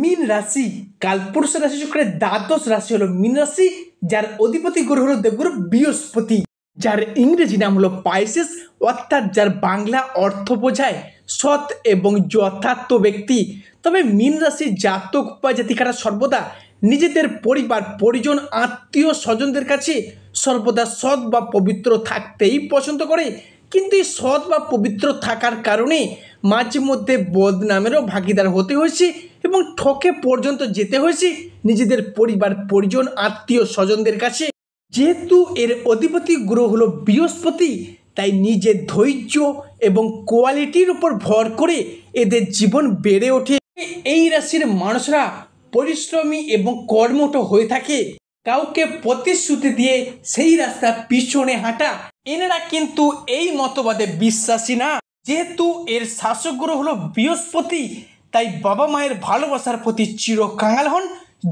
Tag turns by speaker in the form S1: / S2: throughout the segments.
S1: মীন রাশি কালপুরুষ রাশি চক্রের দ্বাদশ রাশি হলো মীন রাশি, যার অধিপতি গ্রহ হলো দেবগুরু বৃহস্পতি, যার ইংরেজি নাম হলো পাইসেস, অর্থাৎ যার বাংলা অর্থ বোঝায় সৎ এবং যথার্থ ব্যক্তি। তবে মীন রাশির জাতক বা জাতিকারা সর্বদা নিজেদের পরিবার পরিজন আত্মীয় স্বজনদের কাছে সর্বদা সৎ বা পবিত্র থাকতেই পছন্দ করে, কিন্তু এই সৎ বা পবিত্র থাকার কারণে মাঝে মধ্যে বদনামেরও ভাগিদার হতে হয়েছে এবং ঠকে পর্যন্ত যেতে হয়েছে নিজেদের পরিবার পরিজন আত্মীয় স্বজনদের কাছে। যেহেতু এর অধিপতি গ্রহ হলো বৃহস্পতি, তাই নিজের ধৈর্য এবং কোয়ালিটির উপর ভর করে এদের জীবন বেড়ে ওঠে। এই রাশির মানুষরা পরিশ্রমী এবং কর্মঠ হয়ে থাকে। কাউকে প্রতিশ্রুতি দিয়ে সেই রাস্তা পিছনে হাঁটা, এনারা কিন্তু এই মতবাদে বিশ্বাসী না। যেহেতু এর শাসক গ্রহ হলো বৃহস্পতি, তাই বাবা মায়ের ভালোবাসার প্রতি চিরকাঙাল হন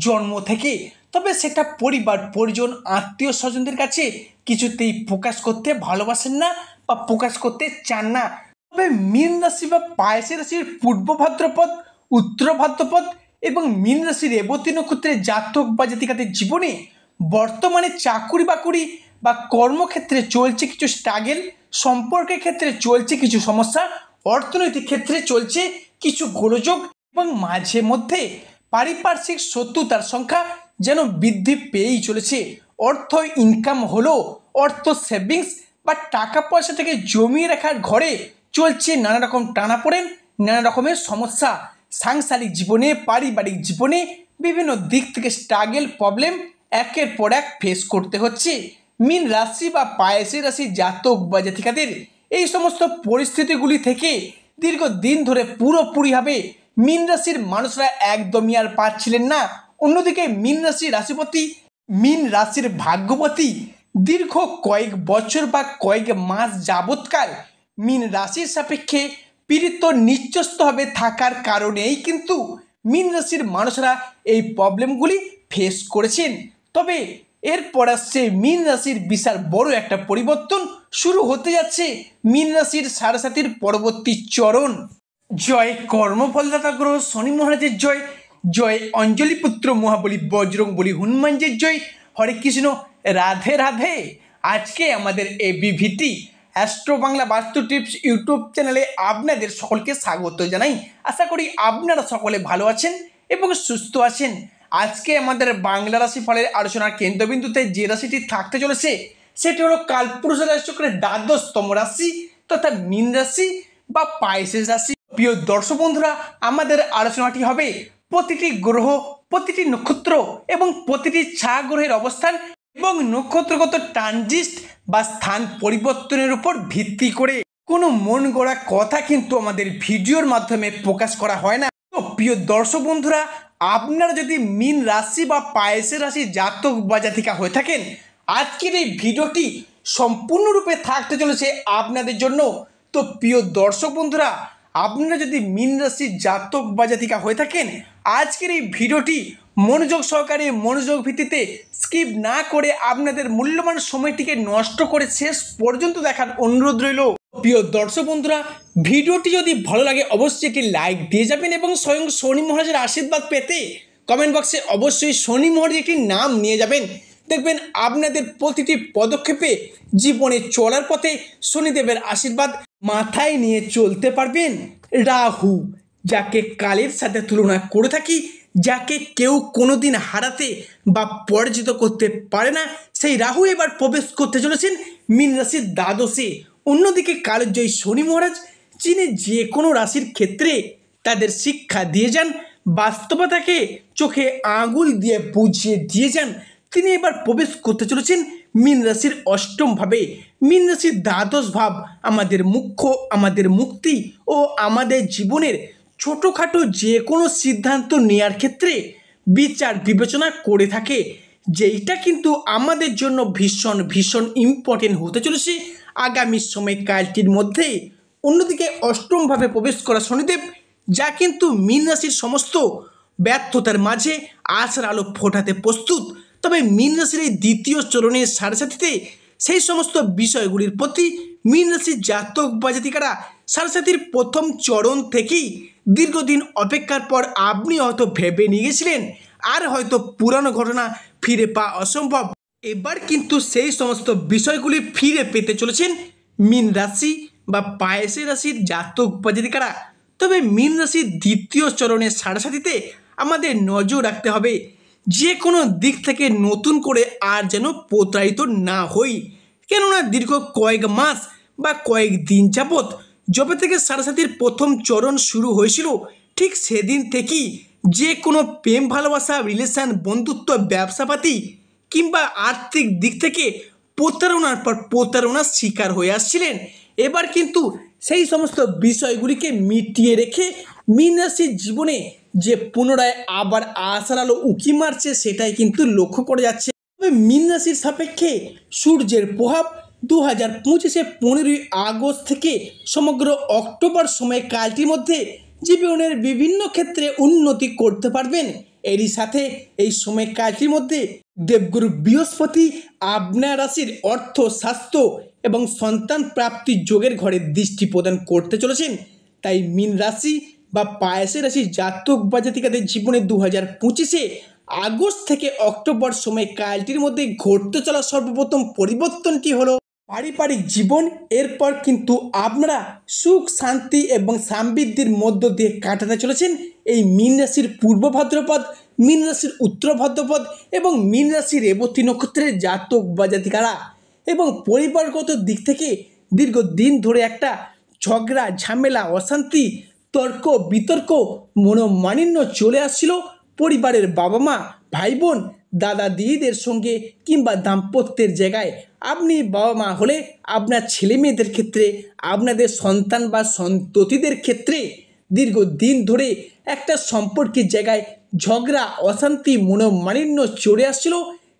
S1: জন্ম থেকে। তবে সেটা পরিবার পরিজন আত্মীয় স্বজনদের কাছে কিছুতেই প্রকাশ করতে ভালোবাসেন না বা প্রকাশ করতে চান না। তবে মীন রাশি বা পায়েসের রাশির পূর্ব ভাদ্রপদ, উত্তর ভাদ্রপদ এবং মীন রাশির রেবতী নক্ষত্রের জাতক বা জাতিকাদের জীবনে বর্তমানে চাকুরি বাকুরি বা কর্মক্ষেত্রে চলছে কিছু স্ট্রাগেল, সম্পর্কের ক্ষেত্রে চলছে কিছু সমস্যা, অর্থনৈতিক ক্ষেত্রে চলছে কিছু গোলযোগ এবং মাঝে মধ্যে পারিপার্শ্বিক শত্রুতার সংখ্যা যেন বৃদ্ধি পেয়েই চলেছে। অর্থ ইনকাম হলো, অর্থ সেভিংস বা টাকা পয়সা থেকে জমিয়ে রাখার ঘরে চলছে নানা রকম টানাপোড়েন, নানা রকমের সমস্যা। সাংসারিক জীবনে পারিবারিক জীবনে বিভিন্ন দিক থেকে স্ট্রাগেল প্রবলেম একের পর এক ফেস করতে হচ্ছে। মীন রাশি বা পায়েসের রাশি জাতক বা জাতিকাদের এই সমস্ত পরিস্থিতিগুলি থেকে দীর্ঘদিন ধরে পুরোপুরিভাবে মীন রাশির মানুষরা একদমই আর পাচ্ছিলেন না। অন্যদিকে মীন রাশির রাশিপতি, মীন রাশির ভাগ্যপতি দীর্ঘ কয়েক বছর বা কয়েক মাস যাবৎকাল মীন রাশির সাপেক্ষে পীড়িত নিচস্তভাবে থাকার কারণেই কিন্তু মীন রাশির মানুষরা এই প্রবলেমগুলি ফেস করেছেন। তবে এরপর আসছে মীন রাশির বিশাল বড় একটা পরিবর্তন শুরু হতে যাচ্ছে। মীন রাশির সাড়ে পরবর্তী চরণ। জয় কর্মফলদাতা গ্রহ শনি মহারাজের জয়, জয় অঞ্জলিপুত্র মহাবলী বজরং বলী হনুমানজির জয়। হরে কৃষ্ণ, রাধে রাধে। আজকে আমাদের এবিভিটি অ্যাস্ট্রো বাংলা বাস্তু টিপস ইউটিউব চ্যানেলে আপনাদের সকলকে স্বাগত জানাই। আশা করি আপনারা সকলে ভালো আছেন এবং সুস্থ আছেন। আজকে আমাদের বাংলা রাশি ফলের আলোচনার কেন্দ্রবিন্দুতে যে রাশিটি থাকতে চলেছে সেটি হলো কালপুরুষ রাশি চক্রের দ্বাদশতম রাশি তথা মীন রাশি বা পাইসেস রাশি। প্রিয় দর্শক বন্ধুরা, আমাদের আলোচনাটি হবে প্রতিটি গ্রহ, প্রতিটি নক্ষত্র এবং প্রতিটি ছা গ্রহের অবস্থান এবং নক্ষত্রগত ট্রানজিট বা স্থান পরিবর্তনের উপর ভিত্তি করে। কোনো মন গড়া কথা কিন্তু আমাদের ভিডিওর মাধ্যমে প্রকাশ করা হয় না। তো প্রিয় দর্শক বন্ধুরা, আপনারা যদি মীন রাশি বা পায়েসের রাশি জাতক বা জাতিকা হয়ে থাকেন, আজকের এই ভিডিওটি সম্পূর্ণরূপে থাকতে চলেছে আপনাদের জন্য। তো প্রিয় দর্শক বন্ধুরা, আপনারা যদি মীন রাশির জাতক বা জাতিকা হয়ে থাকেন, আজকের এই ভিডিওটি মনোযোগ সহকারে মনোযোগ ভিত্তিতে স্কিপ না করে আপনাদের মূল্যবান সময়টিকে নষ্ট করে শেষ পর্যন্ত দেখার অনুরোধ রইল। প্রিয় দর্শক বন্ধুরা, ভিডিওটি যদি ভালো লাগে অবশ্যই একটি লাইক দিয়ে যাবেন এবং স্বয়ং শনি মহারাজের আশীর্বাদ পেতে কমেন্ট বক্সে অবশ্যই শনি মহারাজের একটি নাম নিয়ে যাবেন। দেখবেন আপনাদের প্রতিটি পদক্ষেপে জীবনে চলার পথে শনিদেবের আশীর্বাদ মাথায় নিয়ে চলতে পারবেন। রাহু, যাকে কালের সাথে তুলনা করে থাকি, যাকে কেউ কোনোদিন হারাতে বা পরাজিত করতে পারে না, সেই রাহু এবার প্রবেশ করতে চলেছেন মীন রাশির দ্বাদশে। অন্যদিকে কালজয়ী শনি মহারাজ, যিনি যে কোনো রাশির ক্ষেত্রে তাদের শিক্ষা দিয়ে যান, বাস্তবতাকে চোখে আঙুল দিয়ে বুঝিয়ে দিয়ে যান, তিনি এবার প্রবেশ করতে চলেছেন মীন রাশির অষ্টম ভাবে। মীন রাশির দ্বাদশ ভাব আমাদের মুখ্য, আমাদের মুক্তি ও আমাদের জীবনের ছোটোখাটো যে কোনো সিদ্ধান্ত নেওয়ার ক্ষেত্রে বিচার বিবেচনা করে থাকে, যেইটা কিন্তু আমাদের জন্য ভীষণ ভীষণ ইম্পর্টেন্ট হতে চলেছে আগামী সময়কালটির মধ্যে। অন্যদিকে অষ্টমভাবে প্রবেশ করা শনিদেব, যা কিন্তু মীন রাশির সমস্ত ব্যর্থতার মাঝে আশার আলো ফোটাতে প্রস্তুত। তবে মীন রাশির এই দ্বিতীয় চরণের সাথে সেই সমস্ত বিষয়গুলির প্রতি মীন রাশির জাতক বা জাতিকারা সাড়ে প্রথম চরণ থেকেই দীর্ঘদিন অপেক্ষার পর আপনি হয়তো ভেবে নিয়ে গেছিলেন আর হয়তো পুরানো ঘটনা ফিরে পাওয়া অসম্ভব। এবার কিন্তু সেই সমস্ত বিষয়গুলি ফিরে পেতে চলেছেন মীন রাশি বা পায়েসের রাশির জাতক বা জাতিকারা। তবে মীন রাশির দ্বিতীয় চরণের সাড়ে আমাদের নজর রাখতে হবে যে কোনো দিক থেকে নতুন করে আর যেন প্রতারিত না হই। কেননা দীর্ঘ কয়েক মাস বা কয়েক দিন যাবৎ যবে থেকে সাড়ে প্রথম চরণ শুরু হয়েছিল ঠিক সেদিন থেকেই যে কোনো প্রেম ভালোবাসা রিলেশন বন্ধুত্ব ব্যবসাপাতি কিংবা আর্থিক দিক থেকে প্রতারণার পর প্রতারণার শিকার হয়ে আসছিলেন। এবার কিন্তু সেই সমস্ত বিষয়গুলিকে মিটিয়ে রেখে মীন রাশির জীবনে যে পুনরায় আবার আশার আলো উঁকি মারছে সেটাই কিন্তু লক্ষ্য করা যাচ্ছে। তবে মীন রাশির সাপেক্ষে সূর্যের প্রভাব 2025 15ই আগস্ট থেকে সমগ্র অক্টোবর সময়কালটির মধ্যে জীবনের বিভিন্ন ক্ষেত্রে উন্নতি করতে পারবেন। এরই সাথে এই সময়কালটির মধ্যে দেবগুরু বৃহস্পতি আপনার রাশির অর্থ স্বাস্থ্য এবং সন্তান প্রাপ্তি যোগের ঘরে দৃষ্টি প্রদান করতে চলেছেন। তাই মীন রাশি বা পায়েসের রাশি জাতক বা জাতিকাদের জীবনে 2025 আগস্ট থেকে অক্টোবর সময়কালটির মধ্যে ঘটতে চলা সর্বপ্রথম পরিবর্তনটি হলো পারিবারিক জীবন। এরপর কিন্তু আপনারা সুখ শান্তি এবং সমৃদ্ধির মধ্য দিয়ে কাটাতে চলেছেন এই মীন রাশির পূর্ব ভাদ্রপদ, মীন রাশির উত্তর ভাদ্রপদ এবং মীন রাশির রেবতী নক্ষত্রের জাতক বা জাতিকারা। এবং পরিবারগত দিক থেকে দীর্ঘদিন ধরে একটা ঝগড়া ঝামেলা অশান্তি তর্ক বিতর্ক মনোমালিন্য চলে আসছিল পরিবারের বাবা মা ভাই বোন দাদা দিদিদের সঙ্গে কিংবা দাম্পত্যের জায়গায়। আপনি বাবা মা হলে আপনার ছেলে মেয়েদের ক্ষেত্রে আপনাদের সন্তান বা সন্ততিদের ক্ষেত্রে দীর্ঘদিন ধরে একটা সম্পর্কের জায়গায় ঝগড়া অশান্তি মনোমালিন্য চলে আসছিল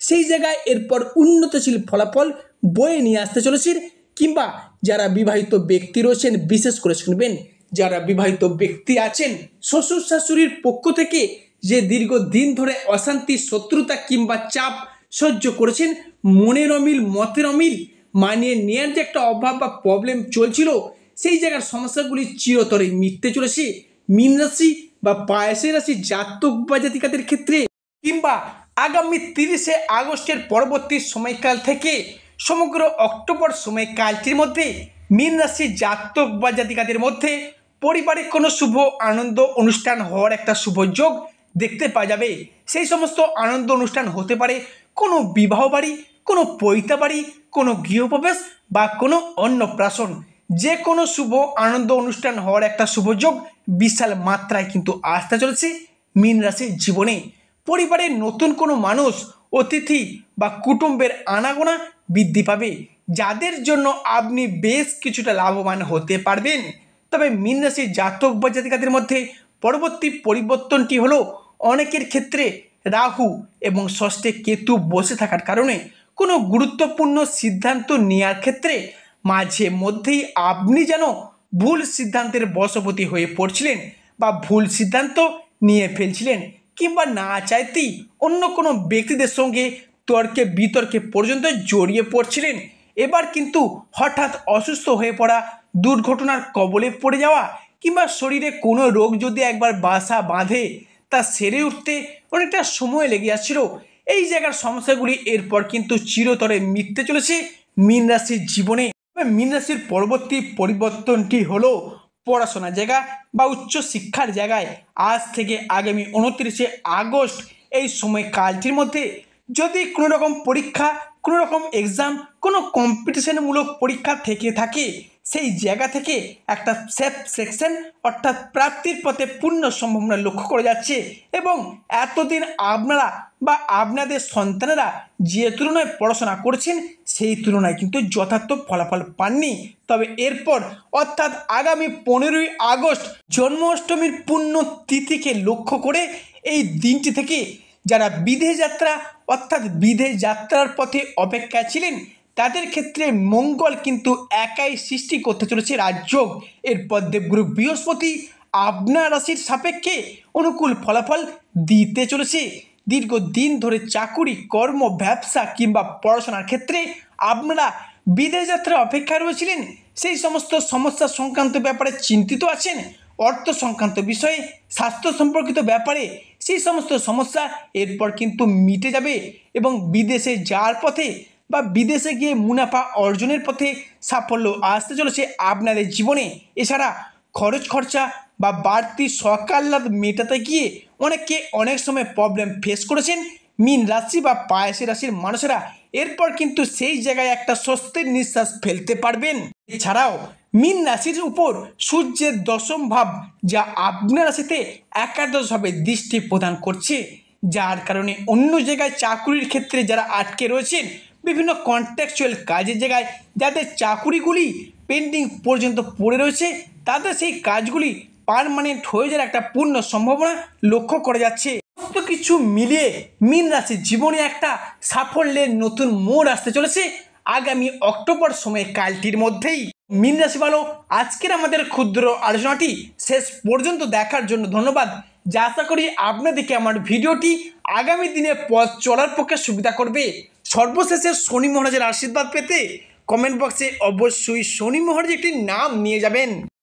S1: সেই জায়গায় এরপর উন্নতশীল ফলাফল বয়ে নিয়ে আসতে চলেছে। কিংবা যারা বিবাহিত ব্যক্তি রয়েছেন বিশেষ করে শুনবেন, যারা বিবাহিত ব্যক্তি আছেন শ্বশুর শাশুড়ির পক্ষ থেকে যে দীর্ঘদিন ধরে অশান্তি শত্রুতা কিংবা চাপ সহ্য করেছেন, মনের অমিল মতের অমিল মানিয়ে নেওয়ার যে একটা অভাব বা প্রবলেম চলছিল সেই জায়গার সমস্যাগুলি চিরতরে মিটতে চলেছে মীন রাশি বা পায়েসের রাশি জাতক বা জাতিকাদের ক্ষেত্রে। কিংবা আগামী 30 আগস্টের পরবর্তী সময়কাল থেকে সমগ্র অক্টোবর সময়কালটির মধ্যে মীন রাশি জাতক বা জাতিকাদের মধ্যে পরিবারে কোনো শুভ আনন্দ অনুষ্ঠান হওয়ার একটা শুভ যোগ দেখতে পাওয়া যাবে। সেই সমস্ত আনন্দ অনুষ্ঠান হতে পারে কোনো বিবাহ বাড়ি, কোনো পৈতা বাড়ি, কোনো গৃহপ্রবেশ বা কোনো অন্নপ্রাশন। যে কোনো শুভ আনন্দ অনুষ্ঠান হওয়ার একটা শুভ যোগ বিশাল মাত্রায় কিন্তু আসতে চলেছে মীন রাশির জীবনে। পরিবারের নতুন কোনো মানুষ অতিথি বা কুটুম্বের আনাগোনা বৃদ্ধি পাবে, যাদের জন্য আপনি বেশ কিছুটা লাভবান হতে পারবেন। তবে মীন রাশির জাতক বা জাতিকাদের মধ্যে পরবর্তী পরিবর্তনটি হলো অনেকের ক্ষেত্রে রাহু এবং ষষ্ঠে কেতু বসে থাকার কারণে কোনো গুরুত্বপূর্ণ সিদ্ধান্ত নেওয়ার ক্ষেত্রে মাঝে মধ্যেই আপনি যেন ভুল সিদ্ধান্তের বশবর্তী হয়ে পড়ছিলেন বা ভুল সিদ্ধান্ত নিয়ে ফেলছিলেন কিংবা না চাইতেই অন্য কোনো ব্যক্তিদের সঙ্গে তর্কে বিতর্কে পর্যন্ত জড়িয়ে পড়ছিলেন। এবার কিন্তু হঠাৎ অসুস্থ হয়ে পড়া, দুর্ঘটনার কবলে পড়ে যাওয়া কিংবা শরীরে কোনো রোগ যদি একবার বাসা বাঁধে তা সেরে উঠতে অনেকটা সময় লেগে আসছিল। এই জায়গার সমস্যাগুলি এরপর কিন্তু চিরতরে মিটতে চলেছে মীন রাশির জীবনে। মীন রাশির পরবর্তী পরিবর্তনটি হলো পড়াশোনার জায়গা বা উচ্চ শিক্ষার জায়গায় আজ থেকে আগামী 29 আগস্ট এই সময়কালটির মধ্যে যদি কোনো রকম পরীক্ষা, কোনো রকম এক্সাম, কোনো কম্পিটিশনমূলক পরীক্ষা থেকে থাকে সেই জায়গা থেকে একটা সেফ সেকশন অর্থাৎ প্রাপ্তির পথে পূর্ণ সম্ভাবনা লক্ষ্য করা যাচ্ছে। এবং এতদিন আপনারা বা আপনাদের সন্তানেরা যে তুলনায় পড়াশোনা করছেন সেই তুলনায় কিন্তু যথার্থ ফলাফল পাননি। তবে এরপর অর্থাৎ আগামী 15ই আগস্ট জন্মাষ্টমীর পুণ্য তিথিকে লক্ষ্য করে এই দিনটি থেকে যারা বিদেশ যাত্রা অর্থাৎ বিদেশ যাত্রার পথে অপেক্ষায় ছিলেন তাদের ক্ষেত্রে মঙ্গল কিন্তু একাই সৃষ্টি করতে চলেছে রাজযোগ। এরপর দেবগুরু বৃহস্পতি আপনার রাশির সাপেক্ষে অনুকূল ফলাফল দিতে চলেছে। দীর্ঘদিন ধরে চাকুরি কর্ম ব্যবসা কিংবা পড়াশোনার ক্ষেত্রে আপনারা বিদেশ যাত্রা অপেক্ষায় রয়েছিলেন, সেই সমস্ত সমস্যা সংক্রান্ত ব্যাপারে চিন্তিত আছেন, অর্থ সংক্রান্ত বিষয়ে, স্বাস্থ্য সম্পর্কিত ব্যাপারে সেই সমস্ত সমস্যা এরপর কিন্তু মিটে যাবে এবং বিদেশে যাওয়ার পথে বা বিদেশে গিয়ে মুনাফা অর্জনের পথে সাফল্য আসতে চলেছে আপনাদের জীবনে। এছাড়া খরচ খরচা বা বাড়তি শখ আহ্লাদ মেটাতে গিয়ে অনেকে অনেক সময় প্রবলেম ফেস করেছেন মীন রাশি বা পায়েসের রাশির মানুষেরা এরপর কিন্তু সেই জায়গায় একটা স্বস্তির নিঃশ্বাস ফেলতে পারবেন। এছাড়াও মীন রাশির উপর সূর্যের দশম ভাব, যা আপনার রাশিতে একাদশভাবে দৃষ্টি প্রদান করছে, যার কারণে অন্য জায়গায় চাকুরির ক্ষেত্রে যারা আটকে রয়েছেন, বিভিন্ন কন্ট্রাকচুয়াল কাজের জায়গায় যাদের চাকুরিগুলি পেন্ডিং পর্যন্ত পড়ে রয়েছে, তাদের সেই কাজগুলি পার্মানেন্ট হয়ে যাওয়ার একটা পূর্ণ সম্ভাবনা লক্ষ্য করা যাচ্ছে। সমস্ত কিছু মিলিয়ে মীন রাশির জীবনে একটা সাফল্যের নতুন মোড় আসতে চলেছে আগামী অক্টোবর সময়কালটির মধ্যেই। মীন রাশি ভালো, আজকের আমাদের ক্ষুদ্র আলোচনাটি শেষ পর্যন্ত দেখার জন্য ধন্যবাদ। যা আশা করি আপনাদেরকে আমার ভিডিওটি আগামী দিনে পথ চলার পক্ষে সুবিধা করবে। সর্বশেষে শনি মহারাজের আশীর্বাদ পেতে কমেন্ট বক্সে অবশ্যই শনি মহারাজ একটি নাম নিয়ে যাবেন।